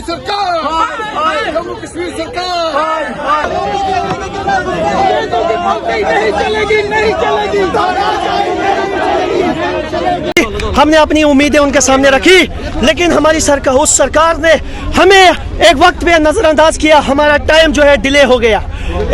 सरकार, जम्मू कश्मीर सरकार, नहीं चलेगी। हमने अपनी उम्मीदें उनके सामने रखी, लेकिन हमारी सरकार, उस सरकार ने हमें एक वक्त पे नजरअंदाज किया। हमारा टाइम जो है डिले हो गया।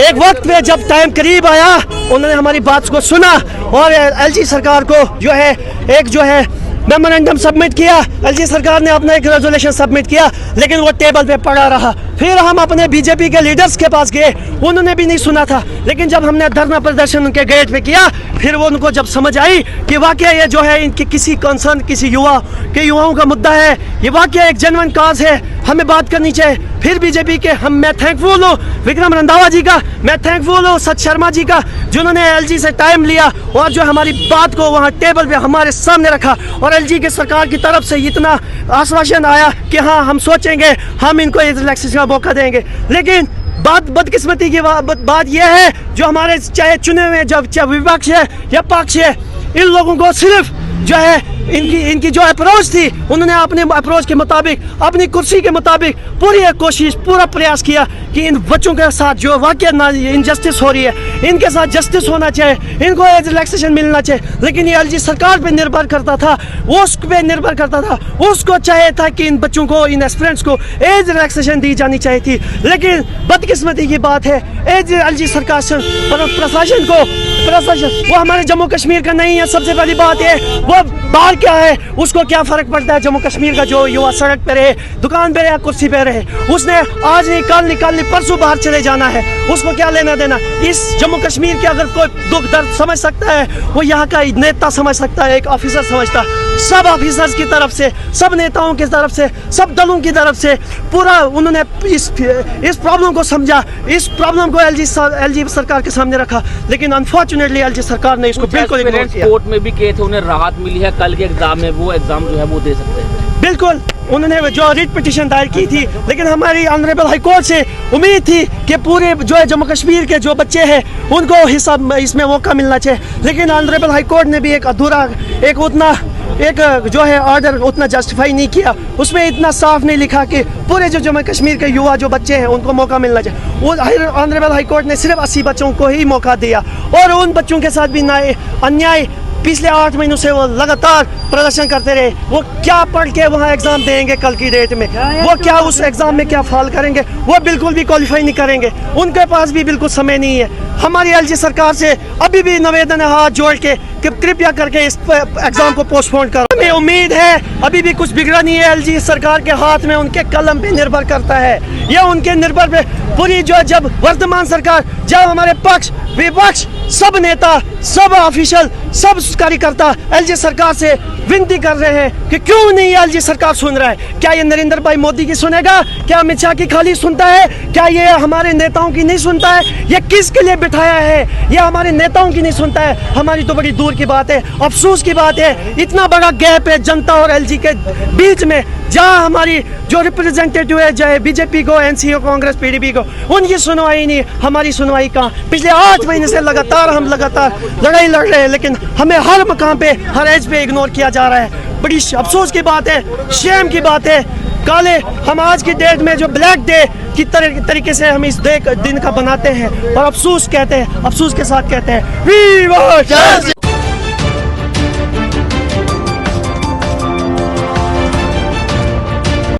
एक वक्त पे जब टाइम करीब आया, उन्होंने हमारी बात को सुना और एलजी सरकार को जो है मेमोरेंडम सबमिट किया। एलजी सरकार ने अपना एक रेजोल्यूशन सबमिट किया, लेकिन वो टेबल पे पड़ा रहा। फिर हम अपने बीजेपी के लीडर्स के पास गए, उन्होंने भी नहीं सुना था। लेकिन जब हमने धरना प्रदर्शन उनके गेट पे किया, फिर वो उनको जब समझ आई कि वाकई ये जो है इनके किसी कंसर्न, किसी युवाओं का मुद्दा है, ये वाकई एक जेन्युइन काज है, हमें बात करनी चाहिए। फिर बीजेपी के मैं थैंकफुल हूँ विक्रम रंधावा जी का, मैं थैंकफुल हूँ सच शर्मा जी का, जिन्होंने एलजी से टाइम लिया और जो हमारी बात को वहाँ टेबल पे हमारे सामने रखा। और एलजी की सरकार की तरफ से इतना आश्वासन आया कि हाँ, हम सोचेंगे, हम इनको रिलैक्सेशन का मौका देंगे। लेकिन बदकिस्मती की बात यह है, जो हमारे चाहे चुने हुए चाहे विपक्ष है या पक्ष है, इन लोगों को सिर्फ जो है इनकी जो अप्रोच थी, उन्होंने अपने अप्रोच के मुताबिक, अपनी कुर्सी के मुताबिक पूरी कोशिश, पूरा प्रयास किया कि इन बच्चों के साथ जो वाकई इनजस्टिस हो रही है, इनके साथ जस्टिस होना चाहिए, इनको एज रिलैक्सेशन मिलना चाहिए। लेकिन ये एलजी सरकार पे निर्भर करता था, उस पे निर्भर करता था, उसको चाहिए था कि इन बच्चों को, इन एस्पिरेंट्स को एज रिलैक्सेशन दी जानी चाहिए थी। लेकिन बदकिस्मती की बात है, एलजी सरकार से प्रशासन वो हमारे जम्मू कश्मीर का नहीं है। सबसे पहली बात है, वो बाहर क्या है, उसको क्या फर्क पड़ता है जम्मू कश्मीर का जो युवा सड़क पे रहे, दुकान पे रहे या कुर्सी पे रहे, उसने आज नहीं कल नहीं परसों बाहर चले जाना है, उसको क्या लेना देना। इस जम्मू कश्मीर के अगर कोई दुख दर्द समझ सकता है, वो यहाँ का नेता समझ सकता है, एक ऑफिसर समझता। सब ऑफिसर्स की तरफ से, सब नेताओं की तरफ से, सब दलों की तरफ से पूरा उन्होंने इस प्रॉब्लम को समझा, इस प्रॉब्लम को एलजी सरकार के सामने रखा। लेकिन अनफॉर्चुनेटली एलजी सरकार ने इसको बिल्कुल इग्नोर किया। कोर्ट में भी कहे थे उन्हें राहत मिली है, कल के एग्जाम में वो एग्जाम जो है वो दे सकते हैं। बिल्कुल, उन्होंने जो रिट पिटीशन दायर की थी, लेकिन हमारी ऑनरेबल हाई कोर्ट से उम्मीद थी कि पूरे जो है जम्मू कश्मीर के जो बच्चे हैं उनको हिस्सा इसमें मौका मिलना चाहिए। लेकिन ऑनरेबल हाई कोर्ट ने भी एक जो है ऑर्डर उतना जस्टिफाई नहीं किया, उसमें इतना साफ नहीं लिखा कि पूरे जो जम्मू कश्मीर के युवा जो बच्चे हैं उनको मौका मिलना चाहिए। वो ऑनरेबल हाई कोर्ट ने सिर्फ 80 बच्चों को ही मौका दिया, और उन बच्चों के साथ भी अन्याय पिछले 8 महीनों से वो लगातार प्रदर्शन करते रहे। वो क्या पढ़ के वहाँ एग्जाम देंगे कल की डेट में, वो क्या उस एग्जाम में क्या फॉल करेंगे, वो बिल्कुल भी क्वालिफाई नहीं करेंगे, उनके पास भी बिल्कुल समय नहीं है। हमारी एलजी सरकार से अभी भी निवेदन है हाथ जोड़ के कि कृपया करके इस एग्जाम को पोस्टपोन करो। हमें उम्मीद है अभी भी कुछ बिगड़ा नहीं है, एलजी सरकार के हाथ में, उनके कलम पे निर्भर करता है, यह उनके निर्भर पे पूरी जो जब वर्तमान सरकार, जब हमारे पक्ष विपक्ष, सब नेता, सब ऑफिशियल, सब कार्यकर्ता एलजी सरकार से विनती कर रहे हैं कि क्यों नहीं एलजी सरकार सुन रहा है। क्या ये नरेंद्र भाई मोदी की सुनेगा? क्या अमित शाह की खाली सुनता है? क्या ये हमारे नेताओं की नहीं सुनता है? ये किसके लिए बिठाया है? ये हमारे नेताओं की नहीं सुनता है। हमारी तो बड़ी दूर की बात है, अफसोस की बात है, इतना बड़ा गैप है जनता और एलजी के बीच में, जहाँ हमारी जो रिप्रेजेंटेटिव है, चाहे बीजेपी को, एनसी को, कांग्रेस, पीडीपी को, उनकी सुनवाई नहीं, हमारी सुनवाई कहाँ? पिछले 8 महीने से हम लगातार लड़ाई लड़ रहे हैं, लेकिन हमें हर मकाम पे, हर एज पे इग्नोर किया जा रहा है। बड़ी अफसोस की बात है, शेम की बात है। काले हम आज की डेट में जो ब्लैक डे की तरीके से हम इस दिन का बनाते हैं और अफसोस के साथ कहते हैं, वी वांट जस्टिस।